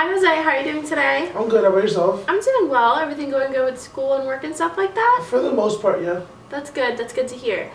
Hi Jose, how are you doing today? I'm good. How about yourself? I'm doing well. Everything going good with school and work and stuff like that? For the most part, yeah. That's good. That's good to hear.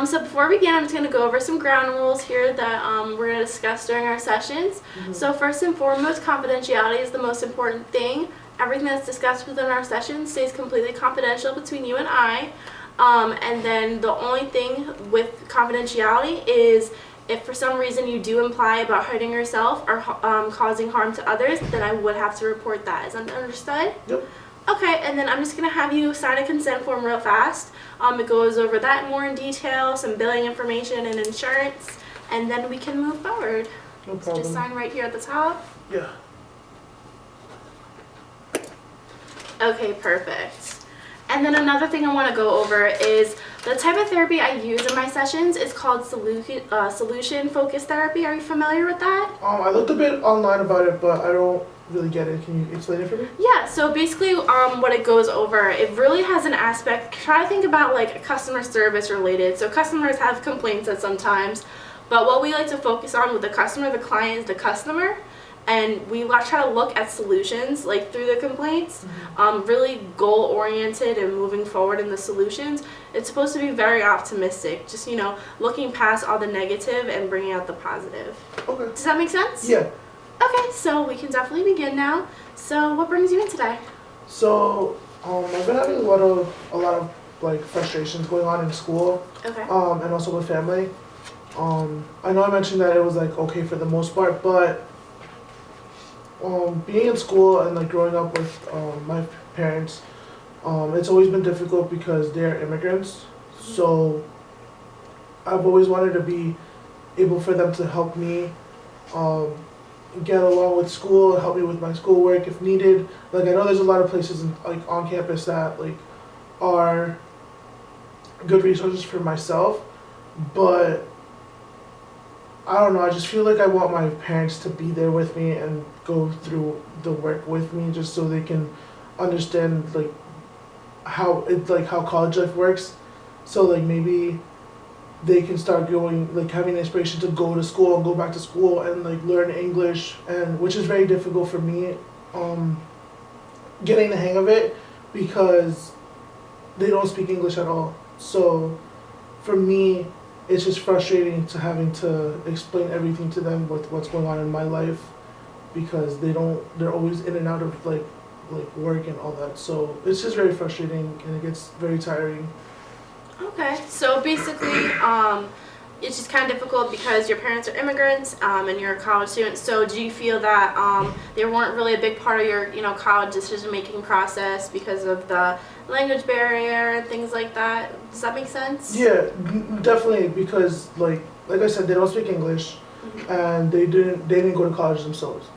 So before we begin, I'm just going to go over some ground rules here that we're going to discuss during our sessions. So first and foremost, confidentiality is the most important thing. Everything that's discussed within our session stays completely confidential between you and I. And then the only thing with confidentiality is if for some reason you do imply about hurting yourself or causing harm to others, then I would have to report that. Is that understood? Yep. Okay, and then I'm just going to have you sign a consent form real fast. It goes over that more in detail, some billing information and insurance, and then we can move forward. No problem. So just sign right here at the top. Yeah. Okay, perfect. And then another thing I want to go over is the type of therapy I use in my sessions is called solution-focused therapy. Are you familiar with that? I looked a bit online about it, but I don't really get it. Can you explain it for me? Yeah, so basically what it goes over, it really has an aspect, try to think about like customer service related. So customers have complaints at sometimes, but what we like to focus on with the customer, the client is the customer. And we try to look at solutions like through the complaints, really goal oriented and moving forward in the solutions. It's supposed to be very optimistic, just looking past all the negative and bringing out the positive. Okay. Does that make sense? Yeah. Okay, so we can definitely begin now. So what brings you in today? So I've been having a lot of like frustrations going on in school. Okay. And also with family. I know I mentioned that it was like okay for the most part, but being in school and like growing up with my parents, it's always been difficult because they're immigrants. So I've always wanted to be able for them to help me get along with school, help me with my schoolwork if needed. Like I know there's a lot of places like on campus that like are good resources for myself, but I don't know, I just feel like I want my parents to be there with me and go through the work with me just so they can understand like how college life works. So like maybe they can start going like having the inspiration to go to school and go back to school and like learn English, and which is very difficult for me getting the hang of it because they don't speak English at all. So for me it's just frustrating to having to explain everything to them with what's going on in my life because they're always in and out of like work and all that. So it's just very frustrating and it gets very tiring. Okay, so basically it's just kind of difficult because your parents are immigrants and you're a college student. So do you feel that they weren't really a big part of your college decision-making process because of the language barrier and things like that? Does that make sense? Yeah, definitely, because like I said, they don't speak English, and they didn't go to college themselves.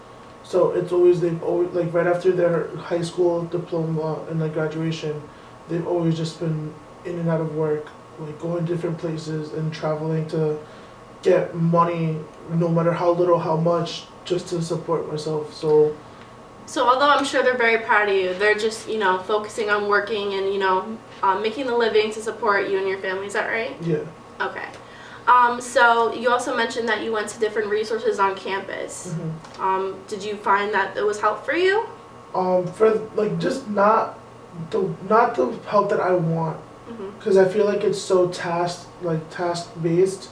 So they've always like right after their high school diploma and like graduation, they've always just been in and out of work, like going different places and traveling to get money, no matter how little, how much, just to support myself. So although I'm sure they're very proud of you, they're just, focusing on working and, making a living to support you and your family. Is that right? Yeah. Okay. So you also mentioned that you went to different resources on campus. Did you find that it was helpful for you? For like just not the help that I want, because I feel like it's so task based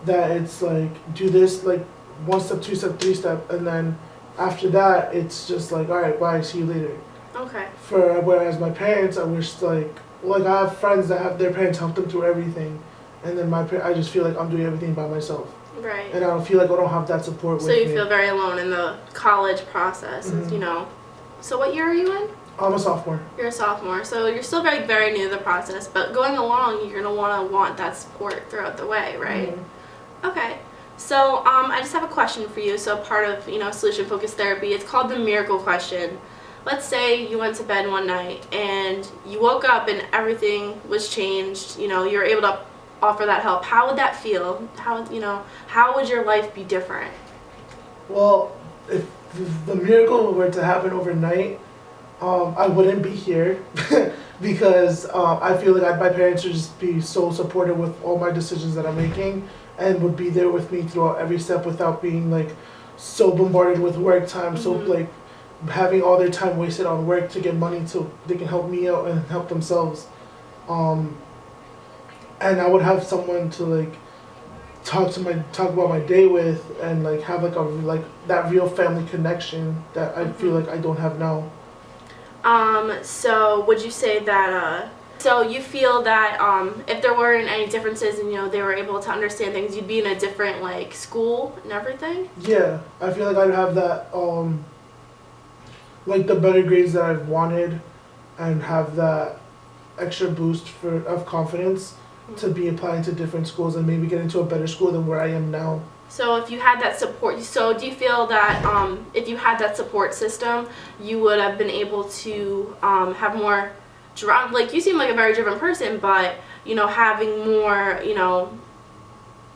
that it's like do this like 1 step, 2 step, 3 step, and then after that, it's just like, all right, bye, see you later. Okay. Whereas my parents, I wish I have friends that have their parents help them through everything, and then I just feel like I'm doing everything by myself. Right. And I don't feel like I don't have that support with me. So you feel very alone in the college process, So what year are you in? I'm a sophomore. You're a sophomore, so you're still very, very new to the process, but going along, you're going to want that support throughout the way, right? Okay. So I just have a question for you. So part of solution-focused therapy, it's called the miracle question. Let's say you went to bed one night and you woke up and everything was changed. You were able to offer that help. How would that feel? How would your life be different? Well, if the miracle were to happen overnight, I wouldn't be here because I feel like my parents would just be so supportive with all my decisions that I'm making and would be there with me throughout every step without being like so bombarded with work time. So like having all their time wasted on work to get money so they can help me out and help themselves. And I would have someone to like talk about my day with, and like have like that real family connection that I feel like I don't have now. So would you say that so you feel that if there weren't any differences and they were able to understand things, you'd be in a different like school and everything? Yeah, I feel like I'd have that like the better grades that I've wanted, and have that extra boost of confidence to be applying to different schools and maybe get into a better school than where I am now. So if you had that support, so do you feel that if you had that support system, you would have been able to have more drive? Like, you seem like a very driven person, but having more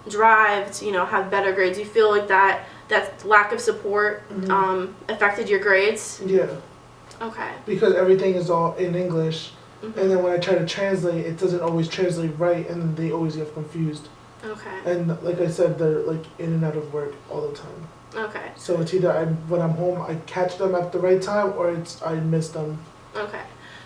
drive to have better grades. You feel like that lack of support affected your grades? Yeah. Okay. Because everything is all in English, and then when I try to translate, it doesn't always translate right, and they always get confused. Okay. And like I said, they're like in and out of work all the time. Okay. So it's either when I'm home, I catch them at the right time, or I miss them. Okay.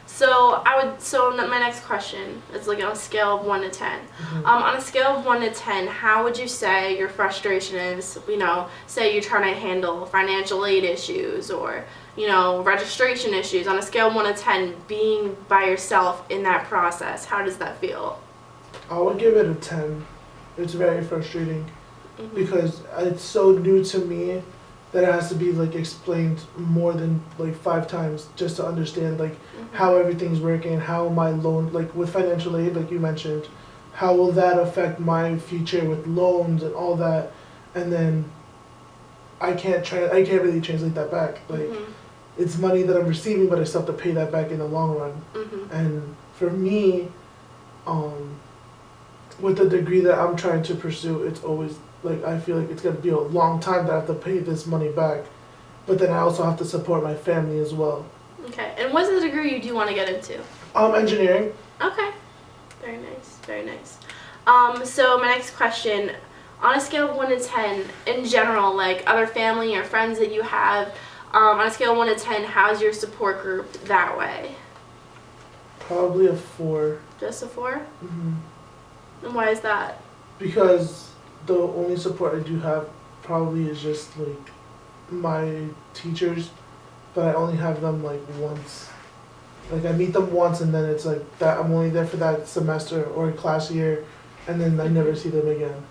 So my next question is like on a scale of 1 to 10. On a scale of 1 to 10, how would you say your frustration is? Say you're trying to handle financial aid issues or registration issues. On a scale of 1 to 10, being by yourself in that process, how does that feel? I would give it a 10. It's very frustrating because it's so new to me that it has to be like explained more than like 5 times just to understand like how everything's working, how my loan, like with financial aid, like you mentioned, how will that affect my future with loans and all that, and then I can't really translate that back. Like it's money that I'm receiving, but I still have to pay that back in the long run. And for me, with the degree that I'm trying to pursue, it's always like I feel like it's gonna be a long time that I have to pay this money back, but then I also have to support my family as well. Okay, and what's the degree you do want to get into? Engineering. Okay, very nice, very nice. So my next question, on a scale of 1 to 10, in general, like other family or friends that you have, on a scale of 1 to 10, how's your support group that way? Probably a 4. Just a 4? And why is that? Because the only support I do have probably is just like my teachers, but I only have them like once. Like I meet them once, and then it's like that I'm only there for that semester or class year, and then I never see them again.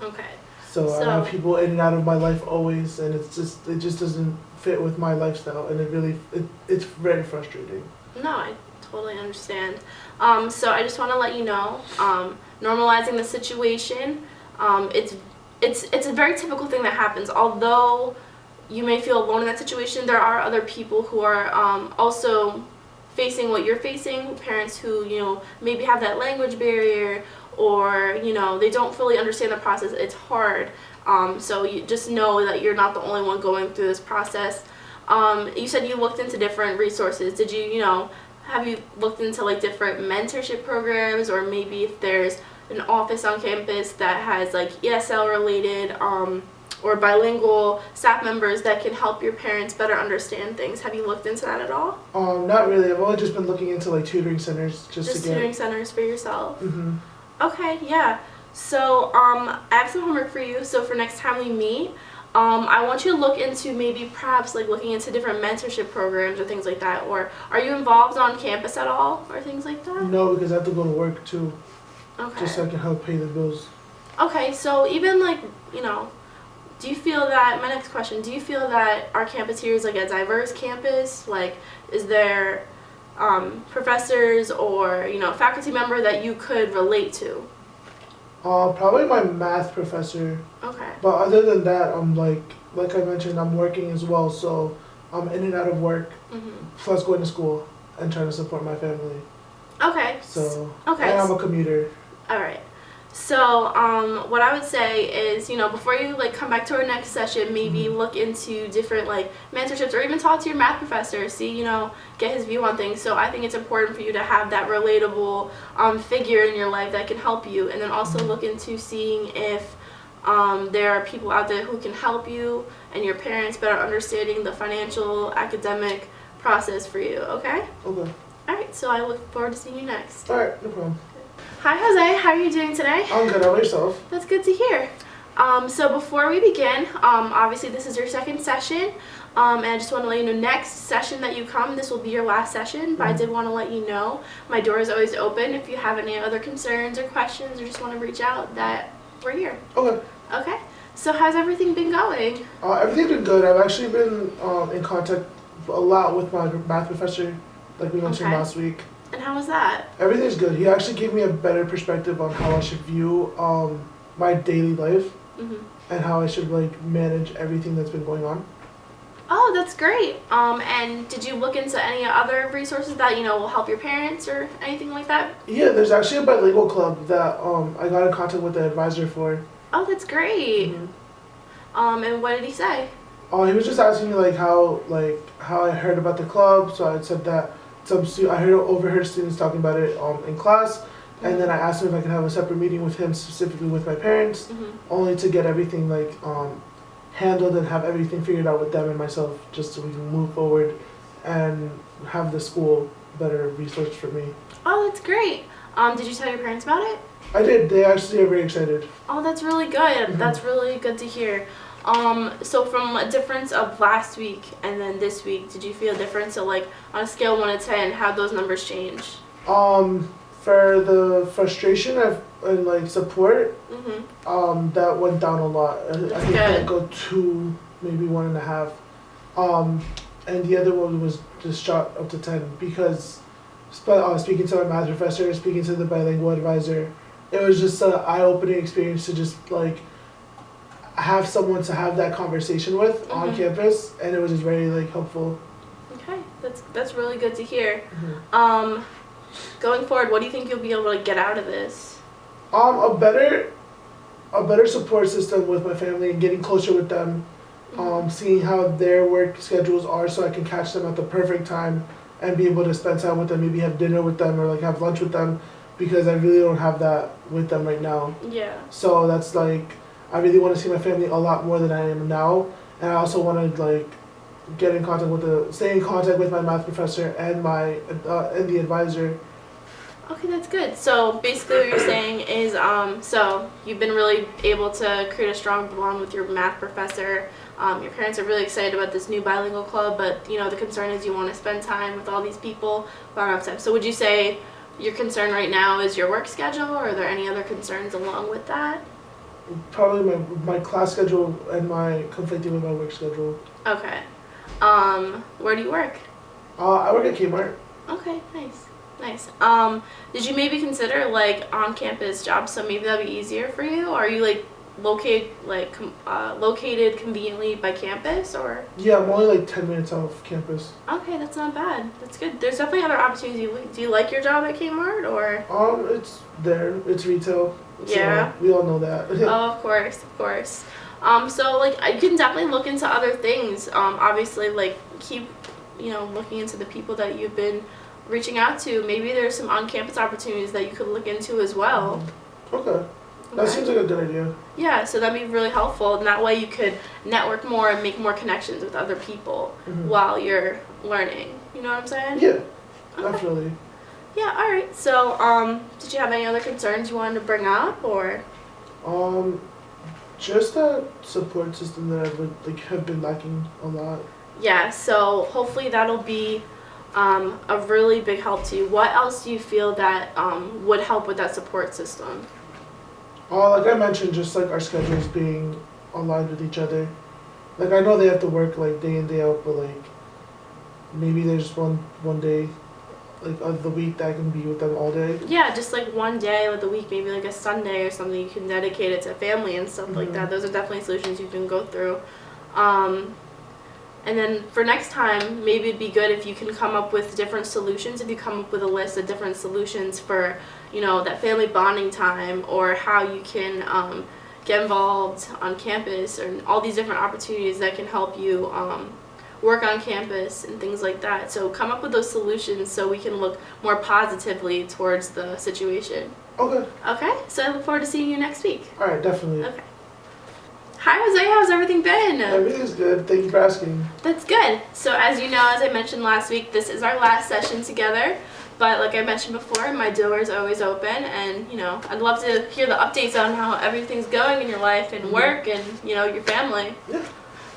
Okay. So I have people in and out of my life always, and it just doesn't fit with my lifestyle, and it's very frustrating. No, I totally understand. So I just want to let you know, normalizing the situation, it's a very typical thing that happens. Although you may feel alone in that situation, there are other people who are also facing what you're facing, parents who maybe have that language barrier, or they don't fully understand the process. It's hard. So you just know that you're not the only one going through this process. You said you looked into different resources. Did have you looked into like different mentorship programs, or maybe if there's an office on campus that has like ESL related or bilingual staff members that can help your parents better understand things? Have you looked into that at all? Not really. I've only just been looking into like tutoring centers just tutoring centers for yourself. Okay, yeah. So I have some homework for you. So for next time we meet, I want you to look into maybe perhaps like looking into different mentorship programs or things like that. Or are you involved on campus at all or things like that? No, because I have to go to work too. Okay. Just so I can help pay the bills. Okay, so even like, do you feel that, my next question, do you feel that our campus here is like a diverse campus? Like, is there professors or, faculty member that you could relate to? Probably my math professor. Okay. But other than that, I'm like I mentioned, I'm working as well, so I'm in and out of work, plus going to school and trying to support my family. Okay. So, okay. And I'm a commuter. All right. So, what I would say is, before you like come back to our next session, maybe look into different like mentorships, or even talk to your math professor, see, get his view on things. So I think it's important for you to have that relatable figure in your life that can help you, and then also look into seeing if There are people out there who can help you and your parents better understanding the financial, academic process for you, okay? Okay. Alright, so I look forward to seeing you next. Alright, no problem. Hi Jose, how are you doing today? I'm good. How about yourself? That's good to hear. So before we begin, obviously this is your second session, and I just want to let you know next session that you come, this will be your last session, but I did want to let you know my door is always open if you have any other concerns or questions or just want to reach out that we're here. Okay. Okay, so how's everything been going? Everything's been good. I've actually been in contact a lot with my math professor, like we mentioned last week. And how was that? Everything's good. He actually gave me a better perspective on how I should view my daily life and how I should like manage everything that's been going on. Oh, that's great. And did you look into any other resources that, you know, will help your parents or anything like that? Yeah, there's actually a bilingual club that I got in contact with the advisor for. Oh, that's great. And what did he say? Oh, he was just asking me like how I heard about the club. So I said that I overheard students talking about it in class, and then I asked him if I could have a separate meeting with him, specifically with my parents, only to get everything like handled and have everything figured out with them and myself, just so we can move forward and have the school better resourced for me. Oh, that's great. Did you tell your parents about it? I did. They actually are very excited. Oh, that's really good. That's really good to hear. So from a difference of last week and then this week, did you feel a difference? So like on a scale of 1 to 10, how'd those numbers change? For the frustration and like support, that went down a lot. I think I go 2, maybe 1.5. And the other one was just shot up to 10 because speaking to my math professor, speaking to the bilingual advisor, it was just an eye-opening experience to just like have someone to have that conversation with on campus, and it was just very like helpful. Okay, that's really good to hear. Going forward, what do you think you'll be able to get out of this? A better support system with my family and getting closer with them. Seeing how their work schedules are, so I can catch them at the perfect time and be able to spend time with them, maybe have dinner with them or like have lunch with them, because I really don't have that with them right now. Yeah. So that's like, I really want to see my family a lot more than I am now, and I also want to like stay in contact with my math professor and and the advisor. Okay, that's good. So basically what you're saying is, so you've been really able to create a strong bond with your math professor. Your parents are really excited about this new bilingual club, but you know the concern is you want to spend time with all these people, but not enough time. So would you say your concern right now is your work schedule, or are there any other concerns along with that? Probably my class schedule and my conflicting with my work schedule. Okay. Where do you work? I work at Kmart. Okay, nice. Did you maybe consider like on-campus jobs, so maybe that'd be easier for you? Or are you like located conveniently by campus, or? Yeah, I'm only like 10 minutes off campus. Okay, that's not bad. That's good. There's definitely other opportunities. Do you like your job at Kmart, or? It's there. It's retail. Yeah. So we all know that. Oh, of course. So like you can definitely look into other things. Obviously, like keep, looking into the people that you've been reaching out to. Maybe there's some on-campus opportunities that you could look into as well. Okay. That seems like a good idea. Yeah, so that'd be really helpful, and that way you could network more and make more connections with other people while you're learning. You know what I'm saying? Yeah, definitely. Yeah, alright. So, did you have any other concerns you wanted to bring up, or? Just that support system that I have been lacking a lot. Yeah, so hopefully that'll be a really big help to you. What else do you feel that would help with that support system? Like I mentioned, just like our schedules being aligned with each other. Like I know they have to work like day in, day out, but like maybe there's one day like of the week that I can be with them all day. Yeah, just like one day of the week, maybe like a Sunday or something, you can dedicate it to family and stuff like that. Those are definitely solutions you can go through. And then for next time, maybe it'd be good if you can come up with different solutions, if you come up with a list of different solutions for, that family bonding time, or how you can get involved on campus, or all these different opportunities that can help you work on campus and things like that. So come up with those solutions so we can look more positively towards the situation. Okay. Okay, so I look forward to seeing you next week. All right, definitely. Okay. Hi Jose, how's everything been? Everything's good. Thank you for asking. That's good. So as you know, as I mentioned last week, this is our last session together. But like I mentioned before, my door is always open, and I'd love to hear the updates on how everything's going in your life and work and your family. Yeah.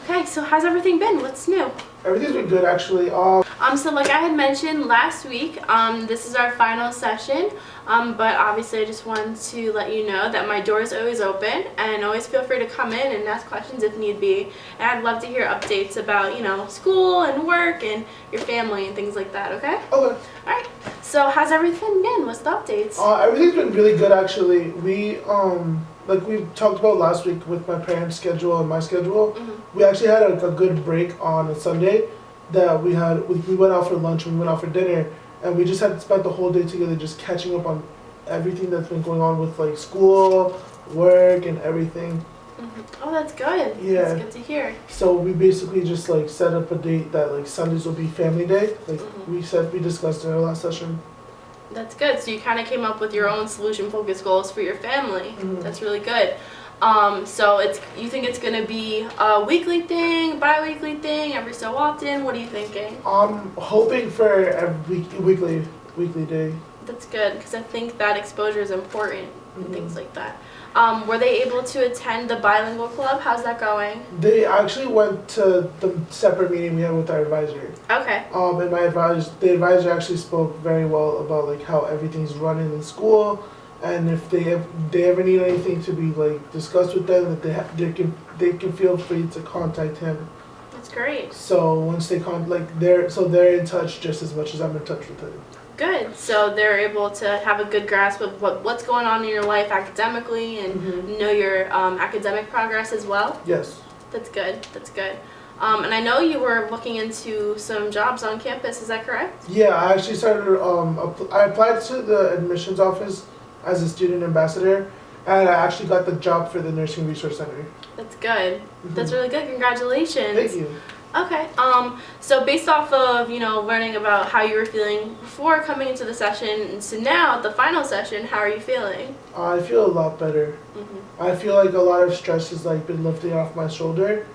Okay, so how's everything been? What's new? Everything's been good actually. So like I had mentioned last week, this is our final session, but obviously I just wanted to let you know that my door is always open, and always feel free to come in and ask questions if need be. And I'd love to hear updates about, school and work and your family and things like that, okay? Okay. Alright, so how's everything been? What's the updates? Everything's been really good actually. We like we talked about last week with my parents' schedule and my schedule, we actually had a good break on a Sunday that we went out for lunch and we went out for dinner, and we just had spent the whole day together just catching up on everything that's been going on with like school, work, and everything. Oh, that's good. Yeah. That's good to hear. So we basically just like set up a date that like Sundays will be family day. Like we discussed in our last session. That's good. So you kind of came up with your own solution-focused goals for your family. That's really good. So you think it's gonna be a weekly thing, bi-weekly thing, every so often? What are you thinking? Hoping for every weekly day. That's good, because I think that exposure is important and things like that. Were they able to attend the bilingual club? How's that going? They actually went to the separate meeting we had with our advisor. Okay. And the advisor actually spoke very well about like how everything's running in school, and if they ever need anything to be like discussed with them, that they can feel free to contact him. That's great. So once they they're in touch just as much as I'm in touch with him. Good. So they're able to have a good grasp of what's going on in your life academically and know your academic progress as well. Yes. That's good. That's good. And I know you were looking into some jobs on campus. Is that correct? Yeah, I actually started. I applied to the admissions office as a student ambassador, and I actually got the job for the Nursing Resource Center. That's good. That's really good. Congratulations. Thank you. Okay. So based off of learning about how you were feeling before coming into the session, so now at the final session, how are you feeling? I feel a lot better. I feel like a lot of stress has like been lifting off my shoulder,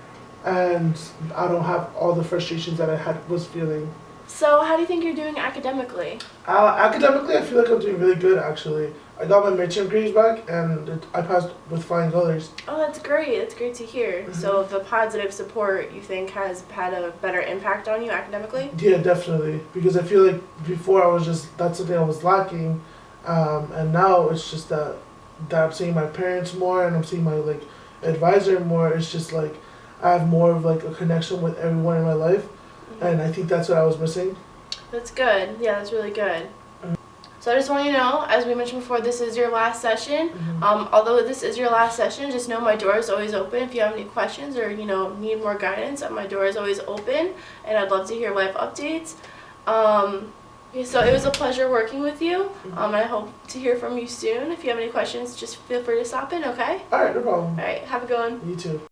and I don't have all the frustrations that I was feeling. So how do you think you're doing academically? Academically, I feel like I'm doing really good actually. I got my midterm grades back, and I passed with flying colors. Oh, that's great. That's great to hear. So the positive support, you think, has had a better impact on you academically? Yeah, definitely. Because I feel like before that's something I was lacking, and now it's just that I'm seeing my parents more, and I'm seeing my like advisor more. It's just like I have more of like a connection with everyone in my life, and I think that's what I was missing. That's good. Yeah, that's really good. So I just want you to know, as we mentioned before, this is your last session. Although this is your last session, just know my door is always open. If you have any questions or need more guidance, my door is always open, and I'd love to hear life updates. So it was a pleasure working with you. I hope to hear from you soon. If you have any questions, just feel free to stop in. Okay? All right, no problem. All right. Have a good one. You too.